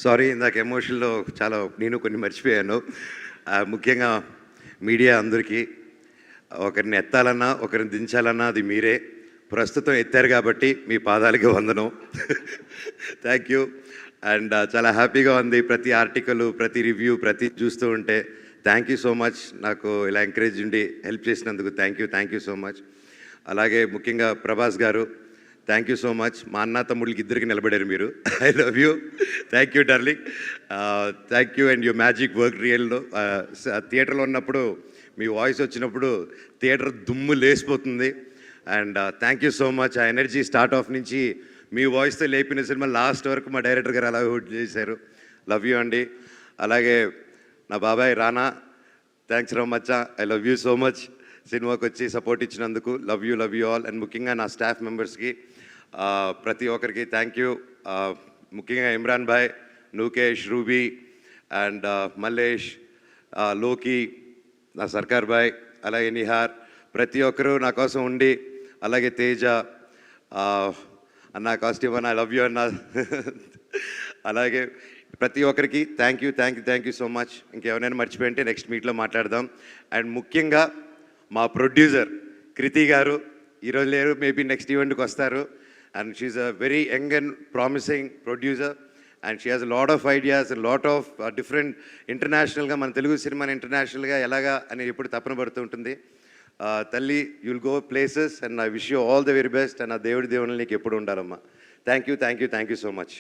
Sorry ఇందాక ఎమోషన్లో చాలా నేను కొన్ని మర్చిపోయాను. ముఖ్యంగా మీడియా అందరికీ ఒకరిని ఎత్తాలన్నా ఒకరిని దించాలన్నా అది మీరే. ప్రస్తుతం ఎత్తారు కాబట్టి మీ పాదాలకి వందనం. Thank you. అండ్ చాలా హ్యాపీగా ఉంది ప్రతి ఆర్టికల్, ప్రతి రివ్యూ, ప్రతి చూస్తూ ఉంటే. Thank you so much. నాకు ఇలా ఎంకరేజ్ ఉండి హెల్ప్ చేసినందుకు థ్యాంక్ యూ సో మచ్. అలాగే ముఖ్యంగా ప్రభాస్ గారు, థ్యాంక్ యూ సో మచ్. మా అన్న తమ్ముళ్ళకి ఇద్దరికి నిలబడారు మీరు. I love you. Thank you darling. Thank you and you magic work రియల్లో. థియేటర్లో ఉన్నప్పుడు మీ వాయిస్ వచ్చినప్పుడు థియేటర్ దుమ్ము లేసిపోతుంది. And thank you so much. ఆ ఎనర్జీ స్టార్ట్ ఆఫ్ నుంచి మీ వాయిస్తో లేపిన సినిమా లాస్ట్ వరకు మా డైరెక్టర్ గారు అలా హోల్డ్ చేశారు. లవ్ యూ అండి. అలాగే నా బాబాయ్ రానా, థ్యాంక్స్ రా మచ్చా. I love you so much. సినిమాకి వచ్చి సపోర్ట్ ఇచ్చినందుకు లవ్ యూ ఆల్. అండ్ ముఖ్యంగా నా స్టాఫ్ మెంబర్స్కి ప్రతి ఒక్కరికి థ్యాంక్ యూ. ముఖ్యంగా ఇమ్రాన్ భాయ్, నూకేష్, రూబీ అండ్ మల్లేష్, లోకి, నా సర్కార్ భాయ్, అలాగే నిహార్, ప్రతి ఒక్కరూ నా కోసం ఉండి, అలాగే తేజ అన్న, కాస్ట్యూమ్ అన్న, ఐ లవ్ యూ అన్న. అలాగే ప్రతి ఒక్కరికి థ్యాంక్ యూ సో మచ్. ఇంకెవరైనా మర్చిపోయింటే నెక్స్ట్ మీట్లో మాట్లాడదాం. అండ్ ముఖ్యంగా మా ప్రొడ్యూసర్ కృతి గారు ఈరోజు లేరు, మేబీ నెక్స్ట్ ఈవెంట్కి వస్తారు. And she's a very young and promising producer and she has lot of ideas and lot of different ఇంటర్నేషనల్గా మన తెలుగు సినిమాని ఇంటర్నేషనల్గా ఎలాగా అని ఎప్పుడు తపన పడుతూ ఉంటుంది. తల్లి, you'll go places and I wish you all the very best. And ఆ దేవుడి దేవుళ్ళు నీకు ఎప్పుడు ఉండాలమ్మా. Thank you so much.